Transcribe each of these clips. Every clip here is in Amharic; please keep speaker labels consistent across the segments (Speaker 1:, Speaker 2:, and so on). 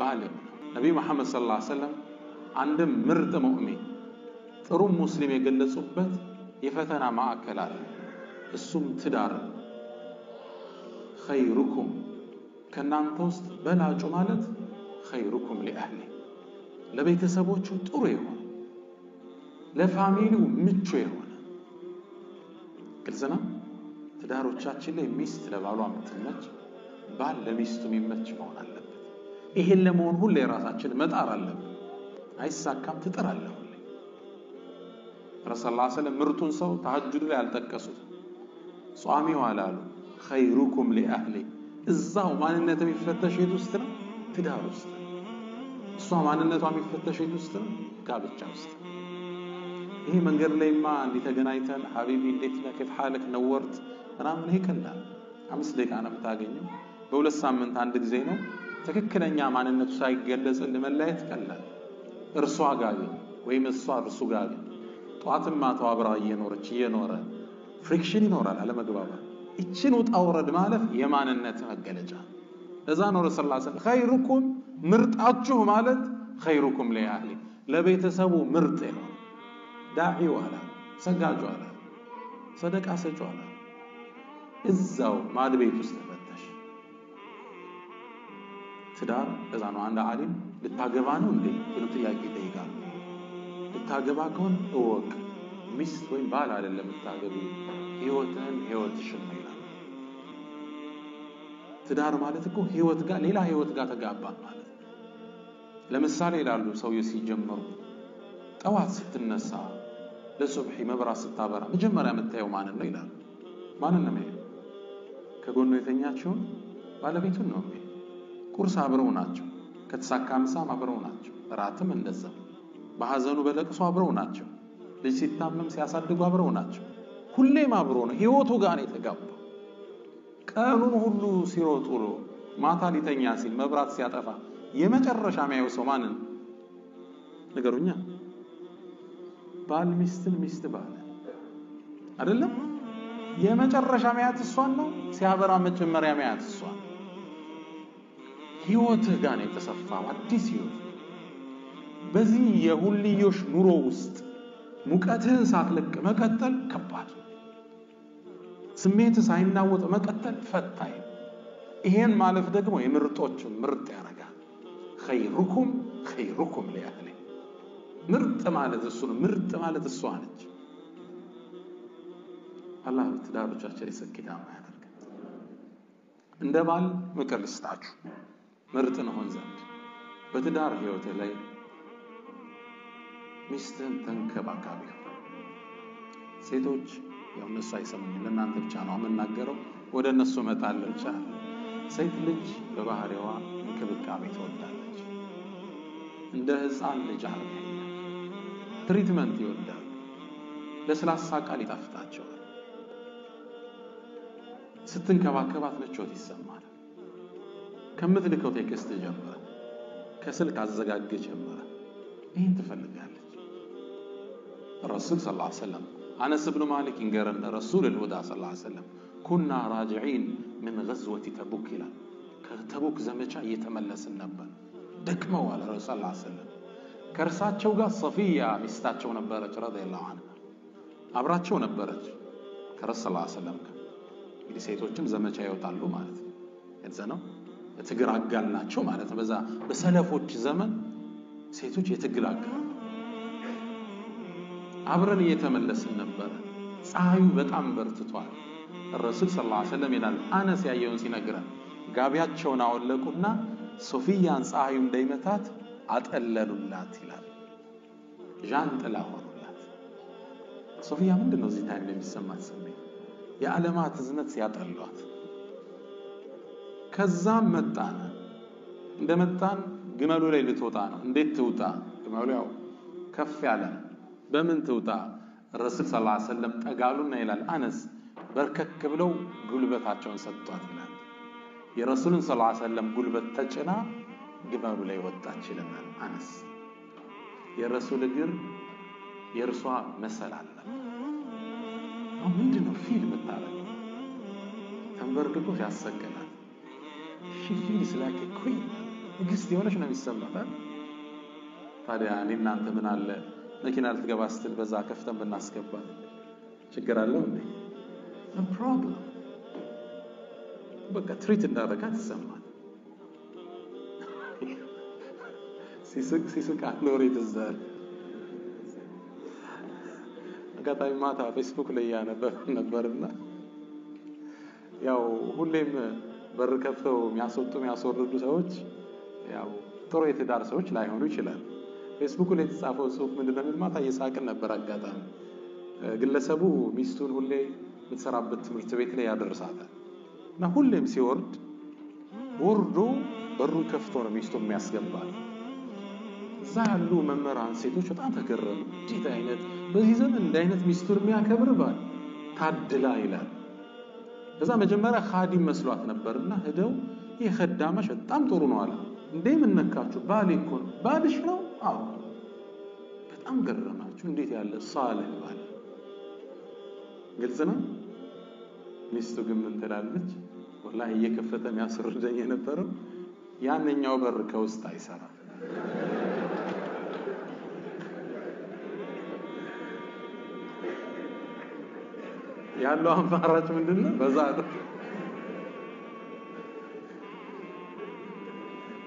Speaker 1: بالم نبي محمد صلى الله عليه وسلم عندهم مرت مؤمن ጥሩም ሙስሊም የገለጹበት የፈተና ማዕከል አለ እሱም ትዳር خيركم ከናንተ ውስጥ በላጩ ማለት خيركم لأهله ለቤተሰቦቹ ጥሩ ይሆን ለፋሚሊው ምቹ ይሆን ግልጽና ትዳሮቻችን ላይ ሚስት ለባሏ የምትመች ባል ለሚስቱ የሚመች መሆን አለበት ይሄን ለመሆን ሁሉ የራሳችን መጣር አለበት አይሳካም ትጥራለህ رسول الله صلى الله عليه وسلم مرتون سو تهجد ላይ ያልጠቀሱት ጿሚው አላሉ خيركم لأهله እዛው ማንነቱ የሚፈተሽ የት ውስጥ ነው ትዳር ውስጥ እሷ ማንነቷ የሚፈተሽ የት ውስጥ ነው ጋብቻ ውስጥ ይሄ መንገድ ላይማ እንዲተገናኝተን ሐቢቢ እንዴት ነህ كيف حالك نورت ምናምን ይሄ ቀላል 5 ደቂቃ ነው የምታገኘው በሁለት ሳምንት አንድ ጊዜ ነው ትክክለኛ ማንነቱ ሳይገለጽ ለመለየት ቀላል እርሷ ጋር ወይም እሷ እርሱ ጋር ጧትም ማታው አብራ እየኖረ ፍሪክሽን ይኖራል አለ መግባባት እቺን ወጣውረድ ማለት የማንነት መገለጫ ለዛ ነው ረሱላህ ሰለላሁ ዐለይሂ ወሰለም خيركم ምርጣችሁ ማለት خيركم لأهله ለቤተሰቡ ምርጥ ነው ዳዒው አለ ሰጋጁ አለ ሰደቃ ሰጪ አለ እዛው ማድ ቤት ውስጥ ተፈተሽ ትዳር ለዛ ነው አንድ ዓሊም ልታገባ ነው እንዴ ብሎ ጥያቄ ይጠይቃል ልታገባ ከሆነ እወቅ ሚስት ወይ ባል አይደለም ልታገቢ ህይወትሽን ነው ይላል ትዳር ማለት እኮ ህይወት ጋር ሌላ ህይወት ጋር ተጋባ ማለት ለምሳሌ ይላሉ ሰውዬ ሲጀምሩ ጠዋት ስትነሳ ለሱብሂ መብራት ስታበራ መጀመሪያ የምታየው ማንን ነው ይላሉ ማንን ነው ከጎኑ የተኛችው ባለቤቱን ነው ቁርስ አብረው ናቸው ከተሳካ ምሳም አብረው ናቸው ራትም እንደዛው በሐዘኑ በለቅሶ አብረው ናቸው ልጅ ሲታመም ሲያሳድጉ አብረው ናቸው ሁሌም አብረው ነው ህይወቱ ጋር ነው የተጋባው ቀኑን ሁሉ ሲሮጡ ማታ ሊተኛ ሲል መብራት ሲያጠፋ የመጨረሻ የሚያየው ሰው ማንን ነገሩኛ ባል ሚስት ባል አይደለም የመጨረሻ የሚያት እሷን ነው ሲያበራ መጀመሪያ የሚያት እሷን ህይወትህ ጋር ነው የተሰፋው አዲስ ህይወት በዚህ የሁልዮሽ ኑሮ ውስጥ ሙቀትህን ሳትለቅ መቀጠል ከባድ ስሜት ሳይናወጥ መቀጠል ፈታኝ ይሄን ማለፍ ደግሞ የምርጦችን ምርጥ ያረጋል خيركم لأهله ምርጥ ማለት እሱ ነው ምርጥ ማለት እሷ ነች አላህ ትዳሮቻችን ይሰክታማ ያደርግ እንደ ባል ምክር ልስጣችሁ ምርጥ ነው ዘንድ በትዳር ህይወት ላይ ሚስትን ተንከባካቢ ሴቶች ያው እነሱ አይሰሙም ለእናንተ ብቻ ነው የምናገረው ወደ እነሱ መጣለሁ ብቻ ሴት ልጅ በባህሪዋ እንክብካቤ ትወዳለች እንደ ህፃን ልጅ አርጋ ትሪትመንት ይወዳል ለስላሳ ቃል ይጣፍጣቸዋል ስትንከባከባት ምቾት ይሰማል ከምትልከው ቴክስት ጀምራ ከስልክ አዘጋጅ ጀምራ ይሄን ትፈልጋለች الرسول صلى الله عليه وسلم أنس بن مالك إنجرن رسول الهدى صلى الله عليه وسلم كنا راجعين من غزوة تبوك إلى تبوك زمجة يتملس النبأ دكموا على الرسول صلى الله عليه وسلم كرسات شوقا صفية مستات شو نبرج رضي الله عنها أبرات شو نبرج كرس صلى الله عليه وسلم اللي سيتوجم زمجة يوتالو مالت إنزانو يتقرأ قالنا شو مالت بسلفوش زمن سيتوج يتقرأ አብረን እየተመለስን ነበር ፀሐዩ በጣም በርትቷል الرسول صلى الله عليه وسلم ይላል አነስ ያየውን ሲነግረን ጋቢያቸውን አወለቁና ሶፊያን ፀሐዩ እንዳይመታት አጠለሉላት ይላል ጃንጥላ ሆኑላት ሶፊያ ምንድነው እዚህ ታይም የሚሰማት ስሜት የዓለማት ዝነት ሲያጠሏት ከዛም መጣን እንደመጣን ግመሉ ላይ ልትወጣ ነው እንዴት ትውጣ ግመሉ ያው ከፍ ያለ በምን ትውጣ الرسول صلى الله عليه وسلم ጠጋሉና ይላል አነስ በርከክ ብለው ጉልበታቸውን ሰጥቷት ይላል የረሱልን صلى الله عليه وسلم ጉልበት ተጭና ግመሉ ላይ ወጣች ይላል አነስ የረሱል እግር የርሷ መሰል አለ ምንድነው ፊልም ታረግ ተንበርክኮ ያሰገናል she feels like a queen ንግስት የሆነች ነው የሚሰማት። ታዲያ እኔና አንተ ምን አለ መኪና ልትገባ ስትል በዛ ከፍተን ብናስገባት ችግር አለው እንዴ? no problem። በቃ ትሪት እንዳደረጋት ይሰማል። ሲስቅ አኖሬ ተዛል አጋጣሚ ማታ ፌስቡክ ላይ ነበርና ያው ሁሌም በር ከፍተው የሚያስወርዱ ሰዎች ያው ጥሩ የትዳር ሰዎች ላይሆኑ ይችላል። ፌስቡክ ላይ የተጻፈው ጽሁፍ ምንድነው የሚል ማታ እየሳቅን ነበር። አጋጣሚ ግለሰቡ ሚስቱን ሁሌ የምትሰራበት ትምህርት ቤት ላይ ያደርሳታል እና ሁሌም ሲወርድ ወርዶ በሩን ከፍቶ ነው ሚስቱን የሚያስገባል። እዛ ያሉ መምህራን ሴቶች በጣም ተገረሙ። እንዴት አይነት በዚህ ዘመን እንደ አይነት ሚስቱን የሚያከብር ባል ታድላ ይላል። ከዛ መጀመሪያ ኻዲም መስሏት ነበርና ሄደው ይሄ ኸዳማሽ በጣም ጥሩ ነው አለ። እንዴ ምን ነካችሁ? ባሌ እኮ ነው። ባልሽ ነው? አዎ። በጣም ገረማችሁ። እንዴት ያለ ሷልህ ባል። ግልጽ ነው። ሚስቱ ግን ምን ትላለች? ወላሂ እየከፈተ የሚያስወርደኝ የነበረው ያንኛው በር ከውስጥ አይሰራም። ያለው አማራጭ ምንድነው? በዛ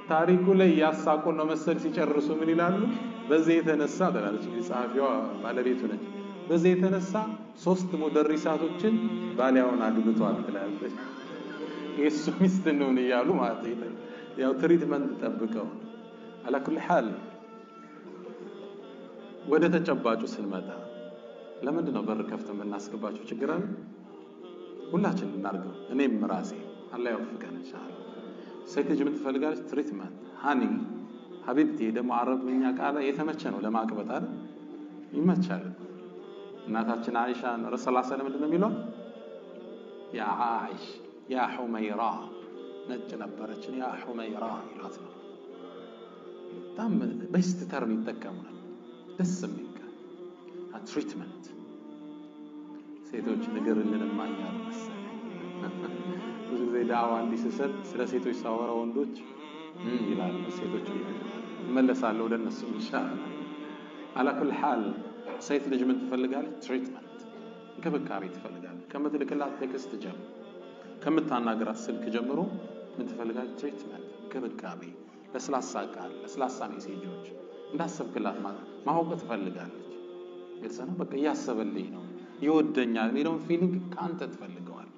Speaker 1: ታሪኩ ላይ ያሳቁ ነው መሰል ሲጨርሱ ምን ይላሉ? በዚህ የተነሳ ተላለች ጸሐፊዋ ባለቤቱ ነች። በዚህ የተነሳ 3 ሙደሪሳቶችን ባሊያውን አግብቷል ትላለች። የሱ ሚስት ነው ይያሉ ማለት ነው። ያው ትሪትመንት ተጠብቀው على كل حال ወደ ተጨባጩ ስንመጣ ለምንድን ነው በር ከፍተን እናስገባቸው? ችግር አለ? ሁላችን እናርገው። እኔም ራሴ አላህ ያወፍቀን ኢንሻአላህ። ሴት ልጅ የምትፈልጋለች ትሪትመንት ሃኒ ሀቢብቲ ደግሞ አረብኛ ቃል የተመቸ ነው ለማቅበጥ አይደል? ይመቻል። እናታችን አይሻ ረሱላህ ሰለላሁ ዐለይሂ ወሰለም ምንድን ነው የሚለው? ያ አይሽ ያ ሁመይራ ነጭ ነበረች ያ ሁመይራ ይሏት ነው። በጣም በስት ተርም ይጠቀሙናል። ደስ የሚል ትሪትመንት ሴቶች ንገርልን ማኛው መሰለኝ። ብዙ ጊዜ ዳዋ እንዲሰጥ ስለ ሴቶች ሳወራ ወንዶች ይላሉ። ሴቶች መለሳለሁ ወደ እነሱ ኢንሻአላህ። على كل حال ሴት ልጅ ምን ትፈልጋለች? ትሪትመንት እንክብካቤ ትፈልጋለች። ከምትልክላት ቴክስት ጀምሮ ከምታናግራት ስልክ ጀምሮ ምን ትፈልጋለች? ትሪትመንት እንክብካቤ፣ ለስላሳ ቃል፣ ለስላሳ ሜሴጆች እንዳሰብክላት ማወቅ ትፈልጋለች። ግልጽ ነው። በቃ ያሰበልኝ ነው ይወደኛል የሚለውን ፊሊንግ ካንተ ትፈልገዋል።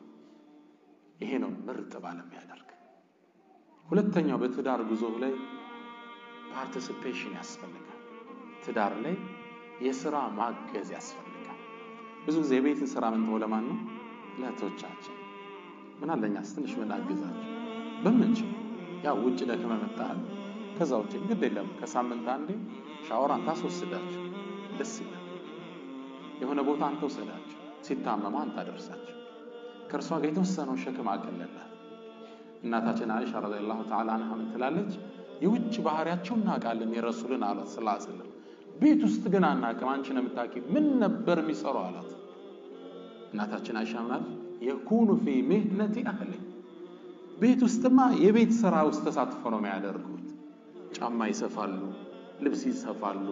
Speaker 1: ይሄ ነው ምርጥ ባል የሚያደርግ። ሁለተኛው በትዳር ጉዞ ላይ ፓርቲሲፔሽን ያስፈልጋል። ትዳር ላይ የሥራ ማገዝ ያስፈልጋል። ብዙ ጊዜ የቤትን ሥራ ምን ተወው ለማን ነው? ለእህቶቻችን። ምን አለኛስ ትንሽ ምን አግዛችሁ በምንችል ያው ውጭ ደክመ መጣል ከዛ ውጭ ግድ የለም ከሳምንት አንዴ ሻወር አንተ አስወስዳችሁ ደስ ይላል። የሆነ ቦታ አንተ ወሰዳችሁ ሲታመማ አንተ አደርሳችሁ ከርሷ ጋር የተወሰነው ሸክም አቀለላት። እናታችን አይሻ ረዲየላሁ ተዓላ አንሃ ምን ትላለች? የውጭ ባህሪያቸውን እናውቃለን የረሱልን አሏት ሰለላሁ ዐለይሂ ወሰለም። ቤት ውስጥ ግን አናውቅም። አንቺ ነው የምታውቂው። ምን ነበር የሚሰራው አሏት። እናታችን አይሻ ማለት የኩኑ ፊ ሚህነቲ አህሊ ቤት ውስጥማ የቤት ስራ ውስጥ ተሳትፎ ነው የሚያደርጉት። ጫማ ይሰፋሉ፣ ልብስ ይሰፋሉ፣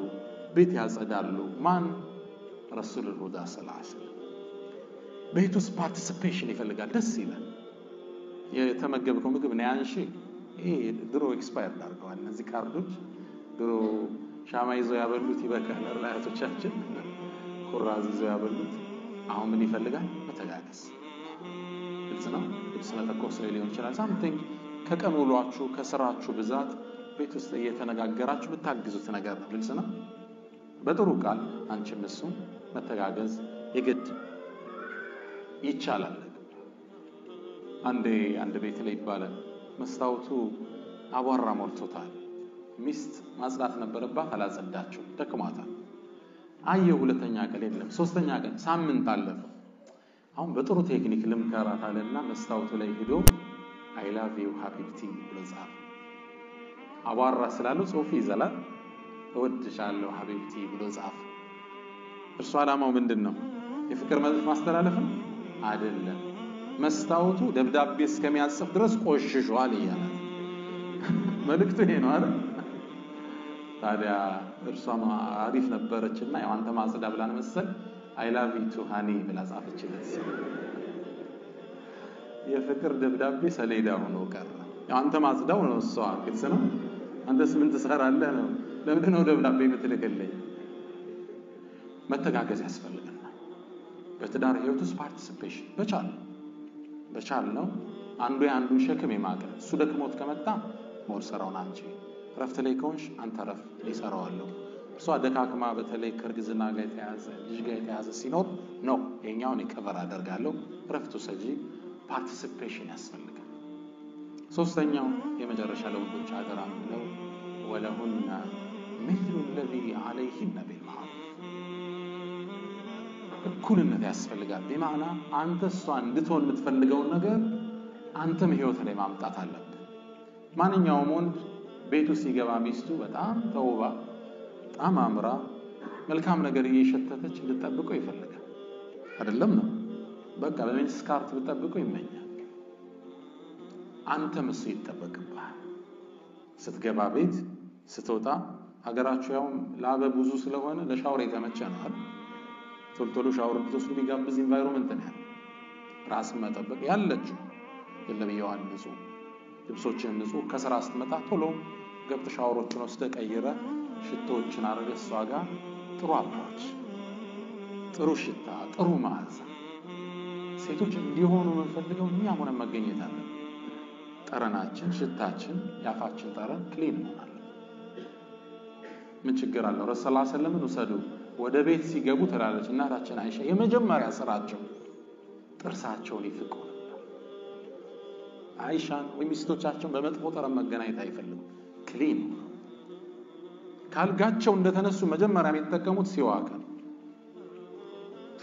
Speaker 1: ቤት ያጸዳሉ። ማን? ረሱሉል ሁዳ ሰለላሁ ዐለይሂ ወሰለም። ቤት ውስጥ ፓርቲሲፔሽን ይፈልጋል። ደስ ይላል። የተመገብከው ምግብ ነው ያንሺ ይሄ ድሮ ኤክስፓየርድ አድርገዋል። እነዚህ ካርዶች ድሮ ሻማ ይዘው ያበሉት ይበቃል። አያቶቻችን ኩራዝ ይዘው ያበሉት። አሁን ምን ይፈልጋል? መተጋገዝ። ግልጽ ነው። ልብስ መተኮስ ሊሆን ይችላል። ሳምቲንግ ከቀን ውሏችሁ ከስራችሁ ብዛት ቤት ውስጥ እየተነጋገራችሁ ብታግዙት ነገር ነው። ግልጽ ነው። በጥሩ ቃል አንቺም እሱም መተጋገዝ የግድ ይቻላል። አንድ ቤት ላይ ይባላል መስታወቱ አቧራ ሞልቶታል። ሚስት ማጽዳት ነበረባት፣ አላጸዳችው፣ ደክሟታል። አየው ሁለተኛ ቀን የለም፣ ሶስተኛ ቀን ሳምንት አለፈ። አሁን በጥሩ ቴክኒክ ልምከራት አለና መስታወቱ ላይ ሄዶ አይ ላቭ ዩ ሀቢብቲ ብሎ ጻፈ። አቧራ ስላለው ጽሑፍ ይዘላል። እወድሻለሁ ሀቢብቲ ብሎ ጻፈ። እርሱ ዓላማው ምንድነው? የፍቅር መልእክት ማስተላለፍ ነው አይደለም። መስታወቱ ደብዳቤ እስከሚያጽፍ ድረስ ቆሽሿል ይያላል። መልእክቱ ይሄ ነው አይደል? ታዲያ እርሷም አሪፍ ነበረችና ያው አንተ ማጽዳ ብላን መሰል አይ ላቭ ዩ ቱ ሃኒ ብላ ጻፈችለት። የፍቅር ደብዳቤ ሰሌዳ ሆኖ ቀረ። ያው አንተ ማጽዳው ነው እሷ ግልጽ ነው። አንተስ ምን ትሰራለህ ነው? ለምንድን ነው ደብዳቤ የምትልክልኝ? መተጋገዝ ያስፈልጋል። በትዳር ህይወት ውስጥ ፓርቲሲፔሽን በቻል ነው አንዱ የአንዱን ሸክም የማቀል እሱ ደክሞት ከመጣ ሞር ሰራውን አንቺ ረፍት ላይ ከሆንሽ አንተ ረፍ ሊሰራዋለሁ እሷ ደካክማ በተለይ ከርግዝና ጋር የተያዘ ልጅ ጋር የተያዘ ሲኖር ነው የኛውን ይከበር አደርጋለሁ ረፍቱ ሰጂ ፓርቲሲፔሽን ያስፈልጋል። ሶስተኛው የመጨረሻ ለወንዶች አደራ ነው ወለሁና مثل الذي عليهن بالمعروف እኩልነት ያስፈልጋል። በማዕና አንተ እሷን እንድትሆን የምትፈልገውን ነገር አንተም ህይወት ላይ ማምጣት አለብህ። ማንኛውም ወንድ ቤቱ ሲገባ ሚስቱ በጣም ተውባ በጣም አምራ መልካም ነገር እየሸተተች እንድትጠብቀው ይፈልጋል አይደለም ነው? በቃ በሚኒስ ካርት ብትጠብቀው ይመኛል። አንተም እሱ ይጠበቅብሃል። ስትገባ ቤት ስትወጣ ሀገራችሁ ያው ላበ ብዙ ስለሆነ ለሻወር የተመቸ ነው አይደል? ቶሎ ሻወር ብትወስዱ ቢጋብዝ ኢንቫይሮንመንት ነው ያለው። ራስን መጠበቅ ያለችው የለብየዋን ንጹህ ልብሶችን ንጹህ ከስራ ስትመጣ ቶሎ ገብተ ሻወሮችን ወስደህ ቀይረ ሽቶዎችን አድርገህ እሷ ጋር ጥሩ አፕሮች ጥሩ ሽታ ጥሩ መዓዛ ሴቶች እንዲሆኑ የምንፈልገው እኛ ሆነን መገኘት አለ። ጠረናችን ሽታችን ያፋችን ጠረን ክሊን ይሆናል። ምን ችግር አለው? ረሱል ሰለላሁ ዐለይሂ ወሰለም ወሰዱ ወደ ቤት ሲገቡ ተላለች እናታችን አይሻ የመጀመሪያ ስራቸው ጥርሳቸውን ይፍቁ ነበር። አይሻን ወይ ሚስቶቻቸውን በመጥፎ ጠረን መገናኘት አይፈልጉም። ክሊን ካልጋቸው እንደተነሱ መጀመሪያ የሚጠቀሙት ሲዋክ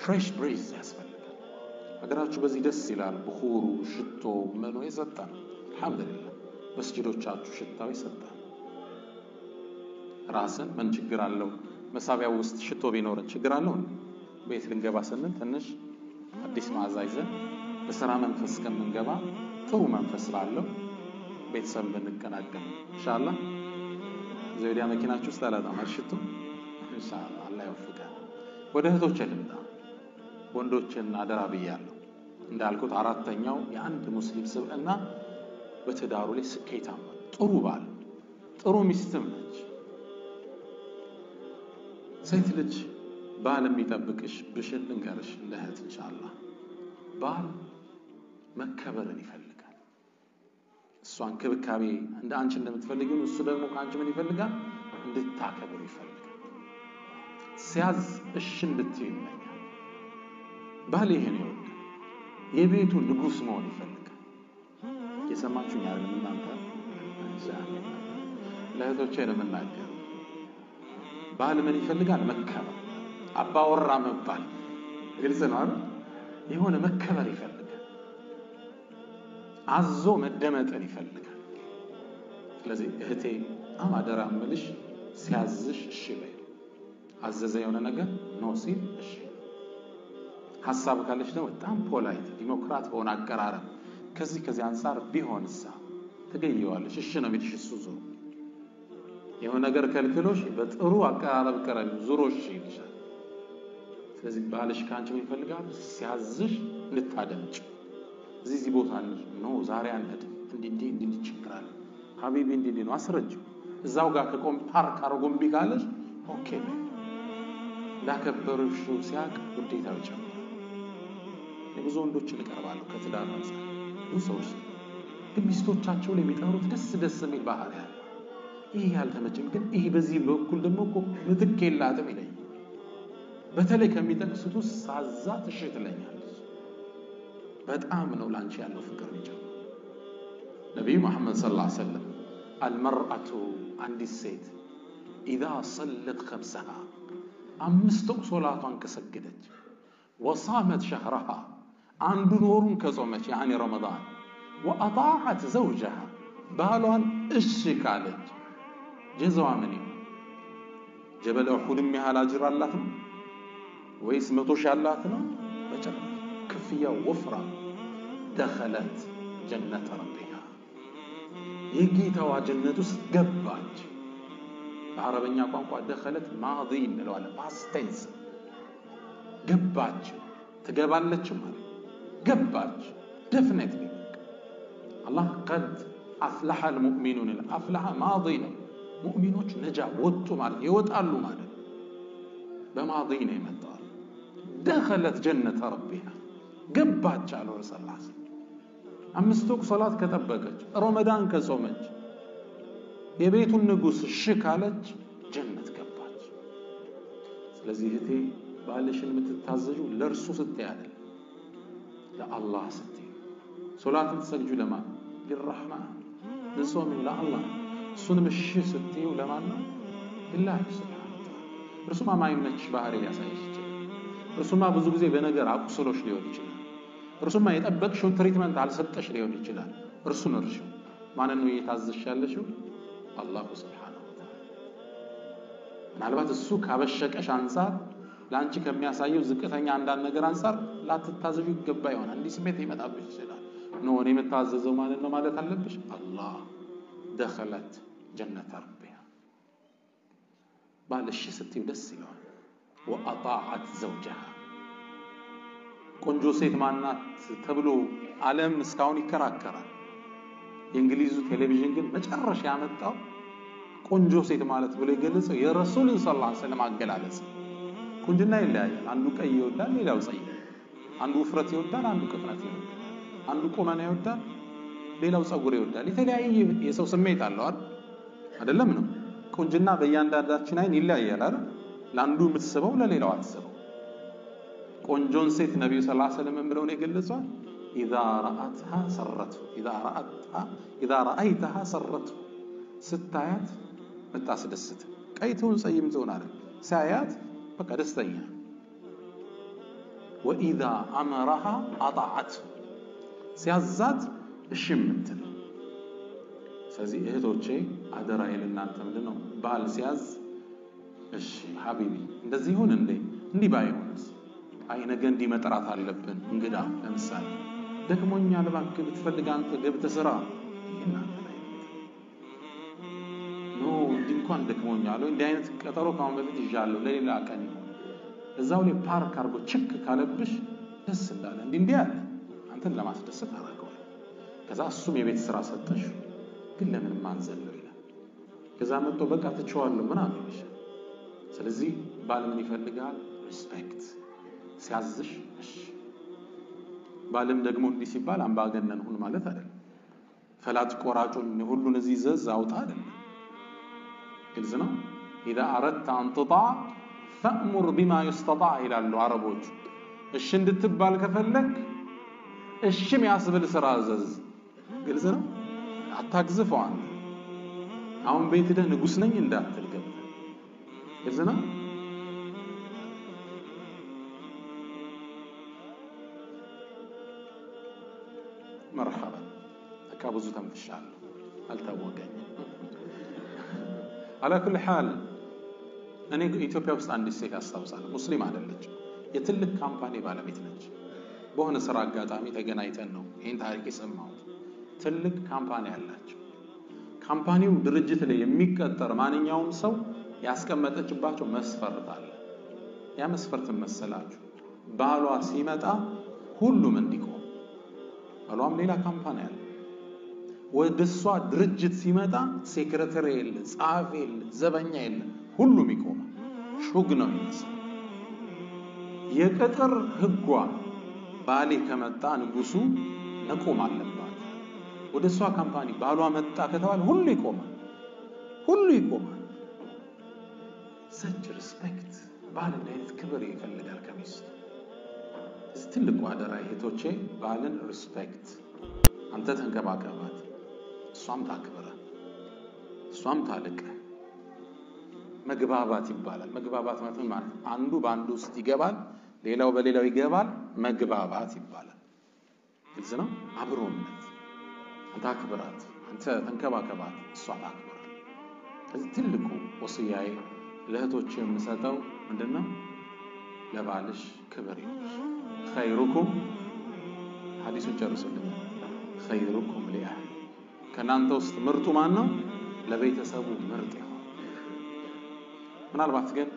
Speaker 1: ፍሬሽ ብሪዝ ያስፈልጋል። ሀገራችሁ በዚህ ደስ ይላል። ብኹሩ ሽቶ ምኑ የሰጠ አልহামዱሊላህ መስጂዶቻችሁ ሽታው ይሰጣል። ራስን ምን ችግር አለው? መሳቢያው ውስጥ ሽቶ ቢኖርን ችግር አለው? ቤት ልንገባ ስንል ትንሽ አዲስ መዓዛ ይዘን በስራ መንፈስ ከምንገባ ጥሩ መንፈስ ስላለው ቤተሰብ ብንቀናቀን ኢንሻአላህ ዘውዲያ መኪናችሁ ውስጥ አላጣም ሽቶ ኢንሻአላህ አላህ ይወፍቃል። ወደ እህቶች ልምጣ። ወንዶችን አደራ ብያለሁ። እንዳልኩት አራተኛው የአንድ ሙስሊም ስብዕና በትዳሩ ላይ ስኬታማ ጥሩ ባል ጥሩ ሚስትም ነች። ሴት ልጅ ባል የሚጠብቅሽ ብሽል ልንገርሽ ለእህት ኢንሻአላህ ባል መከበርን ይፈልጋል። እሷን ክብካቤ እንደ አንቺ እንደምትፈልጊው እሱ ደግሞ ከአንቺ ምን ይፈልጋል? እንድታከብር ይፈልጋል። ሲያዝ እሺ እንድትይ ይመኛል። ባል ይሄን ይወዳል። የቤቱ ንጉስ መሆን ይፈልጋል። የሰማችሁኝ አይደል? እናንተ ኢንሻአላህ ለእህቶቼ ነው የምናገረው። ባል ምን ይፈልጋል? መከበር አባወራ መባል ግልጽ ነው አይደል? የሆነ መከበር ይፈልጋል። አዞ መደመጥን ይፈልጋል። ስለዚህ እህቴ አማደራ መልሽ ሲያዝሽ እሺ በይ። አዘዘ የሆነ ነገር ነው ሲል እሺ። ሐሳብ ካለሽ ደግሞ በጣም ፖላይት ዲሞክራት ሆነ አቀራረብ ከዚህ አንፃር ቢሆንሳ ትገየዋለሽ። እሺ ነው ቢልሽ እሱ ዙሮ የሆነ ነገር ከልክሎሽ በጥሩ አቀራረብ ቀረብ ዙሮሽ ይልሻል። ስለዚህ ባልሽ ካንቺ ምን ይፈልጋል? ሲያዝሽ እንድታደምጭ እዚህ ቦታ ነው ዛሬ አንድ እንዲህ ይችላል ሀቢቢ እንዲህ ነው አስረጅው እዛው ጋር ከቆም ፓርክ አርጎም ቢጋለሽ ኦኬ ላከበሩሽ ሲያቅ ውዴታው ጨምራል። የብዙ ወንዶችን እቀርባለሁ ከትዳር አንፃር ብዙ ሰዎች ግን ሚስቶቻቸው ላይ የሚጠሩት ደስ የሚል ባህሪ አለ። ይሄ ያልተመቸኝ ግን ይሄ በዚህ በኩል ደግሞ እኮ ምትክ የላትም ይለኝ። በተለይ ከሚጠቅሱት ውስጥ ሳዛ ትሽትለኛለች። በጣም ነው ላንቺ ያለው ፍቅር ነው። ነብዩ መሐመድ ሰለላሁ ዐለይሂ ወሰለም المرأة አንዲት ሴት اذا صلت خمسها አምስት ሶላቷን ከሰገደች وصامت شهرها አንዱን ወሩን ከጾመች يعني رمضان واطاعت زوجها ባሏን እሺ ካለች ጀዛዋ ምን ይሁን? ጀበል ኡሁድም ያህል አጅር አላት ነው ወይስ 100 ሺህ አላት ነው? በጭራሽ ክፍያው ወፍራ دخلت جنة ربها የጌታዋ ጀነት ውስጥ ገባች። በአረበኛ ቋንቋ ደኸለት ማዲ እንለዋለን፣ past tense ገባች፣ ትገባለች ማለት ገባች። definitely አላህ قد أفلح المؤمنون الأفلح ማዲ ነው። ሙእሚኖች ነጃ ወጡ ማለት ይወጣሉ ማለት በማዲ ነው የመጣው። ደኸለት ጀነተ ረቢሃ ገባች አሉ ረሱላህ ሰለላሁ ዐለይሂ ወሰለም። 5 ወቅት ሶላት ከጠበቀች፣ ረመዳን ከጾመች፣ የቤቱን ንጉስ እሺ ካለች ጀነት ገባች። ስለዚህ እህቴ ባልሽን የምትታዘዡ ለእርሱ ስትይ አይደል፣ ለአላህ ስትይ። ሶላትን ትሰግጁ ለማን? ለረህማን ለጾም ለአላህ። እሱንም እሺ ስትዩ ለማን ነው? ለላህ ሱብሓነሁ ወተዓላ። እርሱማ ማይመችሽ ባህሪ ሊያሳይሽ ይችላል። እርሱማ ብዙ ጊዜ በነገር አቁስሎሽ ሊሆን ይችላል። እርሱማ የጠበቅሽው ትሪትመንት አልሰጠሽ ሊሆን ይችላል። እርሱን እርሺው። ማንን ነው እየታዘዝሽ ያለሽው? አላሁ ሱብሓነሁ ወተዓላ። ምናልባት እሱ ካበሸቀሽ አንፃር ለአንቺ ከሚያሳየው ዝቅተኛ አንዳንድ ነገር አንፃር ላትታዘዡ ይገባ ይሆናል። እንዲህ ስሜት ይመጣብሽ ይችላል። ነው እኔ የምታዘዘው ማለት ነው ማለት አለብሽ። አላህ ደኸለት ጀነተ ረቢሃ። ባልሽ ስትይ ደስ ይለዋል። ወአጣዐት ዘውጀሃ። ቆንጆ ሴት ማናት ተብሎ ዓለም እስካሁን ይከራከራል። የእንግሊዙ ቴሌቪዥን ግን መጨረሻ ያመጣው ቆንጆ ሴት ማለት ብሎ የገለጸው የረሱልን ሰለላሁ ዐለይሂ ወሰለም አገላለጽ። ቁንጅና ይለያያል። አንዱ ቀይ ይወዳል፣ ሌላው ጸይም። አንዱ ውፍረት ይወዳል፣ አንዱ ቅጥነት ይወዳል። አንዱ ቁመና ይወዳል፣ ሌላው ጸጉር ይወዳል። የተለያየ የሰው ስሜት አለው አይደለም ነው። ቁንጅና በእያንዳንዳችን አይን ይለያያል አይደል? ለአንዱ የምትስበው ለሌላው አትስበው። ቆንጆን ሴት ነብዩ ሰለላሁ ዐለይሂ ወሰለም ብለው ነው የገለጿት። ኢዛ ረአይተሃ ሰረቱ ስታያት መታስደስት። ቀይቱን ጸይም ትሆን አይደል? ሳያት በቃ ደስተኛ። ወኢዛ አመረሃ አጣዐት ሲያዛት እሺ የምትል። ስለዚህ እህቶቼ አደራዬ ለእናንተ ምንድነው? ባል ሲያዝ እሺ ሐቢቢ እንደዚህ ይሁን እንዴ? እንዲህ ባይሆንስ? አይ ነገ እንዲህ መጥራት አለብን እንግዳ ለምሳሌ ደክሞኛል እባክህ ብትፈልግ አንተ ገብተህ ስራ። እናንተ ላይ ነው እንዲህ እንኳን ደክሞኛል እንዲህ አይነት ቀጠሮ ካሁን በፊት ይዣለሁ ለሌላ ቀን እዛው ላይ ፓርክ አድርጎ ችክ ካለብሽ ደስ እንዳለ እንዲህ አለ አንተን ለማስደሰት አደረገው። ከዛ እሱም የቤት ስራ ሰጠሽ፣ ግን ለምን ማንዘለው ይላል። ከዛ መጥቶ በቃ ትቼዋለሁ ምናምን ይልሻል። ስለዚህ ባል ምን ይፈልጋል? ሪስፔክት። ሲያዝሽ እሺ። ባልም ደግሞ እንዲህ ሲባል አምባገነን ሁን ማለት አይደለም። ፈላጭ ቆራጩን ሁሉን እዚህ ዘዝ አውጣ አይደለም። ግልጽ ነው። إذا أردت أن تطاع فأمر بما يستطاع ይላሉ አረቦች። እሺ እንድትባል ከፈለክ እሺ የሚያስብል ስራ አዘዝ። ግልጽ ነው። አታግዝፈው አንተ። አሁን ቤት ሄደህ ንጉስ ነኝ እንዳትል ገብተህ። ግልጽ ነው። مرحبا አካብዙ ተምትሻለሁ አልታወቀኝ። على كل حال እኔ ኢትዮጵያ ውስጥ አንዲት ሴት አስታውሳለሁ። ሙስሊም አይደለች፣ የትልቅ ካምፓኒ ባለቤት ነች። በሆነ ስራ አጋጣሚ ተገናኝተን ነው ይሄን ታሪክ የሰማሁት። ትልቅ ካምፓኒ አላቸው። ካምፓኒው ድርጅት ላይ የሚቀጠር ማንኛውም ሰው ያስቀመጠችባቸው መስፈርት አለ። ያ መስፈርት መሰላችሁ ባሏ ሲመጣ ሁሉም እንዲቆም። ባሏም ሌላ ካምፓኒ አለ። ወደሷ ድርጅት ሲመጣ ሴክሬታሪ የለ፣ ጸሐፊ የለ፣ ዘበኛ የለ፣ ሁሉም ይቆማል። ሹግ ነው የሚመስለው። የቅጥር ህጓ ባሌ ከመጣ ንጉሱ መቆም አለባት። ወደሷ ካምፓኒ ባሏ መጣ ከተባለ ሁሉ ይቆማል። ሁሉ ይቆማል። such respect ባል አይነት ክብር ይፈልጋል ከሚስቱ። ትልቁ አደራ እህቶቼ ባልን ሪስፔክት። አንተ ተንከባከባት፣ እሷም ታክብረ፣ እሷም ታልቅ። መግባባት ይባላል። መግባባት ማለት አንዱ በአንዱ ውስጥ ይገባል፣ ሌላው በሌላው ይገባል። መግባባት ይባላል። ግልጽ ነው። አብሮነት። አንተ አክብራት፣ አንተ ተንከባከባት፣ እሷ ታክብረ። ስለዚህ ትልቁ ወስያዬ ለእህቶቼ የምሰጠው ምንድነው? ለባልሽ ክብር ይኑርሽ። خيركم حديث جرسل خيركم لأهل ከናንተ ውስጥ ምርጡ ማን ነው? ለቤተሰቡ ምርጥ ነው። ምናልባት ግን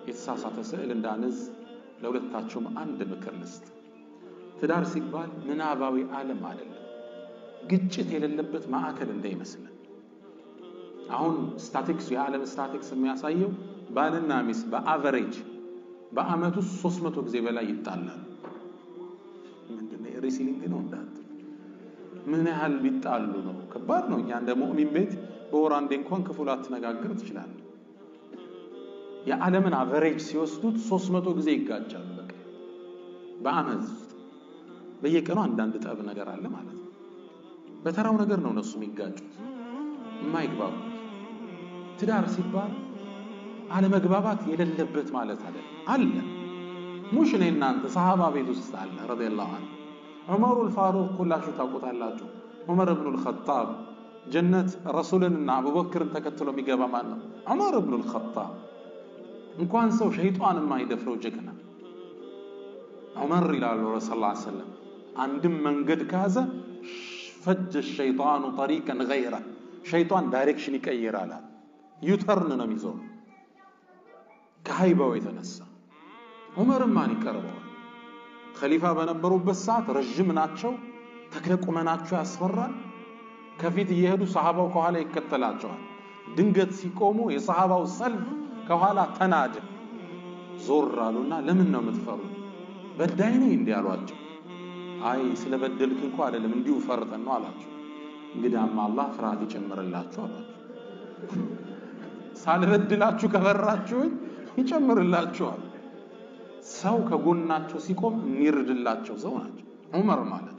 Speaker 1: የተሳሳተ ስዕል እንዳንዝ ለሁለታችሁም አንድ ምክር ልስጥ። ትዳር ሲባል ምናባዊ ዓለም አይደለም፣ ግጭት የሌለበት ማዕከል እንዳይመስለን። አሁን ስታቲክስ የዓለም ስታቲክስ የሚያሳየው ባልና ሚስት በአቨሬጅ በአመቱ 300 ጊዜ በላይ ይጣላሉ። ምንድነው ሪሲሊንግ ነው እንዳት ምን ያህል ቢጣሉ ነው? ከባድ ነው። እኛ እንደ ሙእሚን ቤት በወር አንዴ እንኳን ክፉ ላትነጋገር ትችላለህ። የዓለምን አቨሬጅ ሲወስዱት 300 ጊዜ ይጋጫሉ። በቃ በአመት በየቀኑ አንዳንድ ጠብ ነገር አለ ማለት ነው። በተራው ነገር ነው እነሱ የሚጋጩት የማይግባቡት። ትዳር ሲባል አለመግባባት የሌለበት ማለት አይደለም። አለ ሙሽ ነው። እናንተ ሰሃባ ቤት ውስጥ አለ ረዲየላሁ ዐንሁ ዑመር አልፋሩቅ ሁላችሁ ታውቁታላችሁ። ዑመር ኢብኑ አልኸጣብ ጀነት ረሱልንና አቡበክርን ተከትሎ የሚገባ ማን ነው? ዑመር ኢብኑ አልኸጣብ። እንኳን ሰው ሸይጣን የማይደፍረው ጀግና ዑመር ይላሉ ረሱል ሰለላሁ ዐለይሂ ወሰለም አንድም መንገድ ካዘ ፈጀ الشيطان طريقا غيره ሸይጣን ዳይሬክሽን ይቀይራል። ዩተርን ነው የሚዞር ከሃይባው የተነሳ። ዑመርም ማን ይቀርበዋል? ኸሊፋ በነበሩበት ሰዓት ረጅም ናቸው፣ ተክለ ቁመናቸው ያስፈራል። ከፊት እየሄዱ ሰሃባው ከኋላ ይከተላቸዋል። ድንገት ሲቆሙ የሰሃባው ሰልፍ ከኋላ ተናደ። ዞር አሉና ለምን ነው የምትፈሩ? በዳይ ነኝ እንዴ አሏቸው። አይ ስለበደልክ እንኳን አይደለም እንዲሁ ፈርተን ነው አላቸው። እንግዲያማ አላህ ፍርሃት ይጨምርላችሁ አላቸው። ሳልበድላችሁ ከፈራችሁ ይጨምርላችኋል። ሰው ከጎናቸው ሲቆም የሚርድላቸው ሰው ናቸው ዑመር ማለት።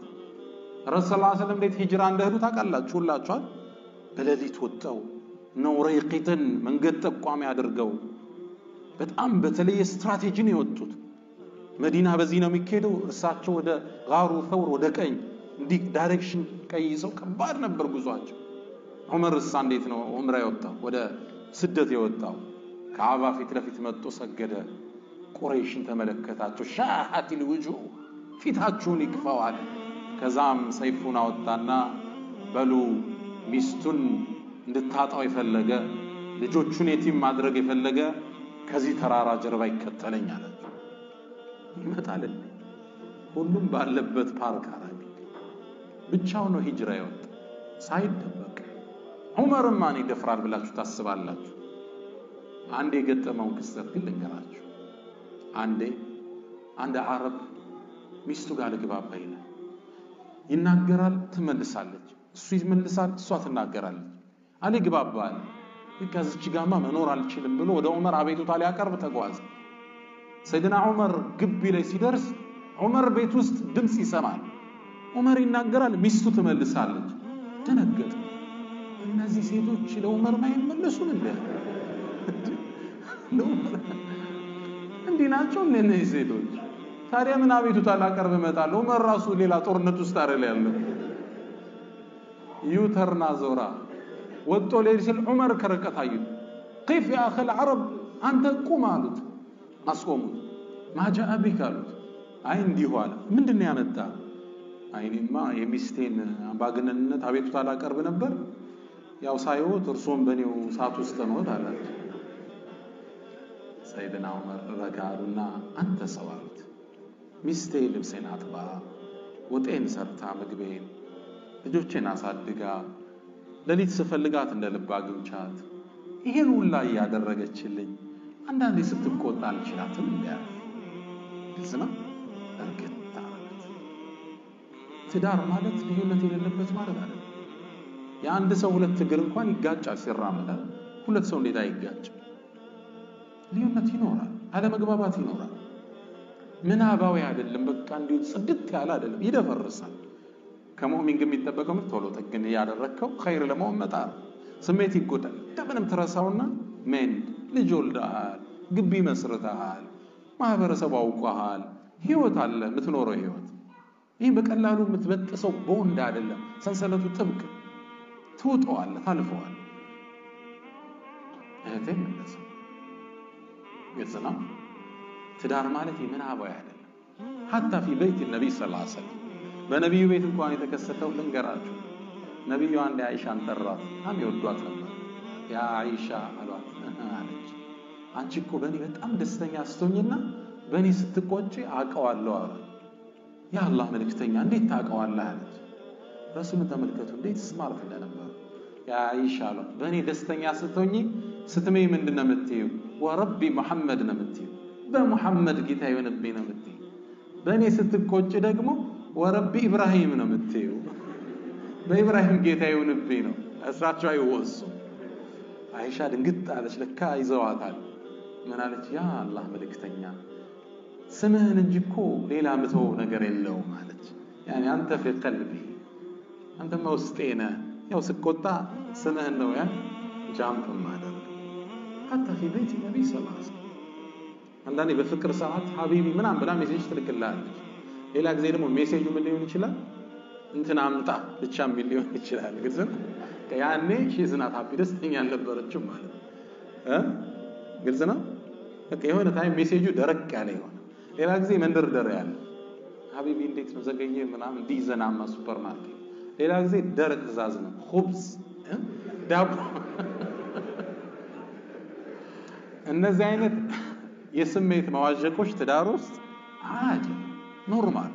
Speaker 1: ረሱል ሰለላሁ ዐለይሂ ወሰለም እንዴት ሂጅራ እንደሄዱ ታውቃላችሁ ሁላችኋል። በሌሊት ወጣው ነው ረይቂትን መንገድ ጠቋሚ አድርገው በጣም በተለየ ስትራቴጂ ነው የወጡት። መዲና በዚህ ነው የሚሄደው፣ እርሳቸው ወደ ጋሩ ተውር ወደ ቀኝ እንዲህ ዳይሬክሽን ቀይሰው ከባድ ነበር ጉዟቸው። ዑመር እሳ እንዴት ነው ዑምራ የወጣው ወደ ስደት የወጣው? ከዓባ ፊት ለፊት መጥቶ ሰገደ። ቁረይሽን ተመለከታቸው። ሻሃቲል ውጁህ ፊታችሁን ይክፋዋል። ከዛም ሰይፉን አወጣና በሉ ሚስቱን እንድታጣው የፈለገ ልጆቹን የቲም ማድረግ የፈለገ ከዚህ ተራራ ጀርባ ይከተለኛል። ይመጣል። ሁሉም ባለበት ፓርክ አረገ። ብቻው ነው ሂጅራ የወጣ ሳይደበቅ። ዑመር ማን ይደፍራል ብላችሁ ታስባላችሁ? አንድ የገጠመውን ክስተት ግን ልንገራችሁ። አንድ አረብ ሚስቱ ጋር ልግባባ ይላል። ይናገራል፣ ትመልሳለች። እሱ ይመልሳል፣ እሷ ትናገራለች። አልግባባል። ከዚች ጋማ መኖር አልችልም ብሎ ወደ ዑመር አቤቱታ ሊያቀርብ ተጓዘ። ሰይድና ዑመር ግቢ ላይ ሲደርስ ዑመር ቤት ውስጥ ድምጽ ይሰማል። ዑመር ይናገራል፣ ሚስቱ ትመልሳለች። ተነገጠ። እነዚህ ሴቶች ለዑመር ማይመለሱም እንዴ? እንዲህ ናቸው እነዚህ ሴቶች። ታዲያ ምን አቤቱታ ላቀርብ እመጣለሁ? ዑመር ራሱ ሌላ ጦርነት ውስጥ አይደል ያለው። ዩተርና ዞራ ወጥቶ ሌሊት ሲል ዑመር ከርቀት አዩት። كيف يا اخي العرب አንተ ቁም አሉት። አስቆሙት። ማጃአ ቢክ አሉት። አይ እንዲሁ አለ። ምንድነው ያመጣ? አይኔማ የሚስቴን አምባገነንነት አቤቱታ ላቀርብ ነበር። ያው ሳይወት እርሶም በኔው ሰዓት ውስጥ ነው አላቸው። ሰይድና ዑመር ረጋሉና አንተ ሰው አሉት። ሚስቴ ልብሴን አጥባ ወጤን ሰርታ ምግቤን ልጆቼን አሳድጋ ለሊት ስፈልጋት እንደልባ አግኝቻት ይሄን ሁላ ያደረገችልኝ አንዳንዴ ስትቆጣ አልችላትም እንዴ? ግልጽ ነው። እርግጥ ማለት ትዳር ማለት ልዩነት የሌለበት ማለት አይደለም። የአንድ ሰው ሁለት እግር እንኳን ይጋጫል ሲራመድ፣ ሁለት ሰው እንዴት አይጋጭም? ልዩነት ይኖራል፣ አለመግባባት ይኖራል። ምናባዊ አይደለም። በቃ እንዲሁ ጽድት ያለ አይደለም፣ ይደፈርሳል። ከሙእሚን ግን የሚጠበቀው ቶሎ ተግን ያደረከው ኸይር ለመሆን መጣር። ስሜት ይጎዳል። እንደምንም ትረሳውና ምን ልጅ ወልደሃል፣ ግቢ መስርተሃል፣ ማህበረሰብ አውቀሃል፣ ህይወት አለ የምትኖረው ህይወት። ይህ በቀላሉ የምትበጥሰው ቦንድ አይደለም። ሰንሰለቱ ጥብቅ ትውጠዋለህ፣ ታልፈዋለህ። እህቴ መለሰ ግልጽ ነው። ትዳር ማለት ምናባዊ አይደለም። حتى في بيت النبي صلى الله عليه وسلم በነብዩ ቤት እንኳን የተከሰተው ልንገራችሁ። ነብዩ አንድ አይሻን ጠራት በጣም ይወዷት ነበር ያ አይሻ አሏት አለች አንቺ እኮ በእኔ በጣም ደስተኛ ስትሆኝና በእኔ ስትቆጪ አውቀዋለሁ አለ ያ አላህ መልእክተኛ እንዴት ታውቀዋለህ አለች ረሱልን ተመልከቱ እንዴት ስማርት እንደነበር ያ አይሻ አሏት በእኔ ደስተኛ ስትሆኚ ስትመይ ምንድነው የምትይው ወረቢ መሐመድ ነው የምትይው በመሐመድ ጌታ ይሆንብኝ ነው የምትይው በእኔ ስትቆጪ ደግሞ ወረቢ ኢብራሂም ነው የምትይው በኢብራሂም ጌታ ይሆንብኝ ነው እስራቸው አይወሱ አይሻ ድንግጥ አለች ለካ ይዘዋታል ምን አለች ያ አላህ መልእክተኛ ስምህን እንጂ እኮ ሌላ ምተው ነገር የለውም አለች ያኒ አንተ في قلبي አንተ ውስጤና ያው ስቆጣ ስምህን ነው ያ ጃምፕ ማደር حتى في بيت النبي صلى الله عليه وسلم አንዳንዴ በፍቅር ሰዓት ሐቢቢ ምናም ብላ ሜሴጅ ትልክልሃለች ሌላ ጊዜ ደግሞ ሜሴጁ ምን ሊሆን ይችላል እንትና አምጣ ብቻ ሊሆን ይችላል ግልጽ ያኔ ሺዝናት ሀፒ ደስተኛ አልነበረችም ማለት ግልጽ ነው በቃ የሆነ ታይም ሜሴጁ ደረቅ ያለ ይሆናል ሌላ ጊዜ መንደርደር ያለ ሐቢቢ እንዴት ነው ዘገየ ምናም ዲዘናማ ሱፐርማርኬት ሌላ ጊዜ ደረቅ ትእዛዝ ነው ኹብዝ ዳቦ እነዚህ አይነት የስሜት መዋዠቆች ትዳር ውስጥ አጅ ኖርማል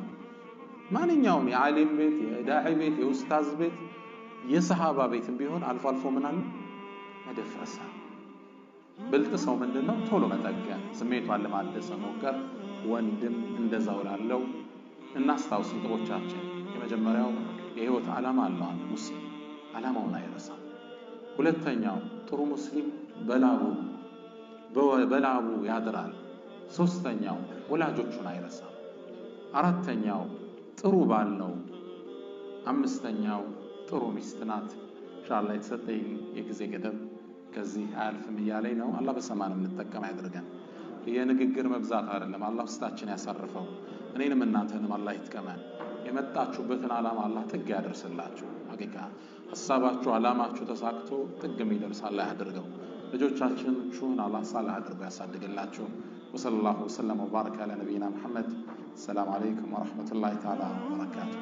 Speaker 1: ማንኛውም የዓሊም ቤት የዳዒ ቤት የኡስታዝ ቤት የሰሃባ ቤትም ቢሆን አልፎ አልፎ ምን አለ መደፍረሳ ብልጥ ሰው ምንድነው ቶሎ መጠገን ስሜቷን ለማደስ መሞከር ወንድም እንደዛው ላለው እናስታውስ ጥሮቻችን የመጀመሪያው የህይወት ዓላማ አለው ሙስሊም ዓላማውን አይረሳም ሁለተኛው ጥሩ ሙስሊም በላቡ ያድራል ሶስተኛው ወላጆቹን አይረሳም አራተኛው ጥሩ ባል ነው አምስተኛው ጥሩ ሚስት ናት ኢንሻአላህ የተሰጠኝ የጊዜ ገደብ ከዚህ አልፍም ይያለኝ ነው አላህ በሰማንም እንጠቀም ያድርገን የንግግር መብዛት አይደለም አላህ ውስጣችን ያሳርፈው እኔንም እናንተንም አላህ ይጥቀመን የመጣችሁበትን ዓላማ አላህ ጥግ ያደርስላችሁ ሐቂቃ ሐሳባችሁ ዓላማችሁ ተሳክቶ ጥግም ይደርሳል ያድርገው ልጆቻችንን አላህ صالح አድርጎ ያሳድግላችሁ ወሰለላሁ ወሰለም ወባረከ على نبينا محمد السلام عليكم ورحمة الله تعالى وبركاته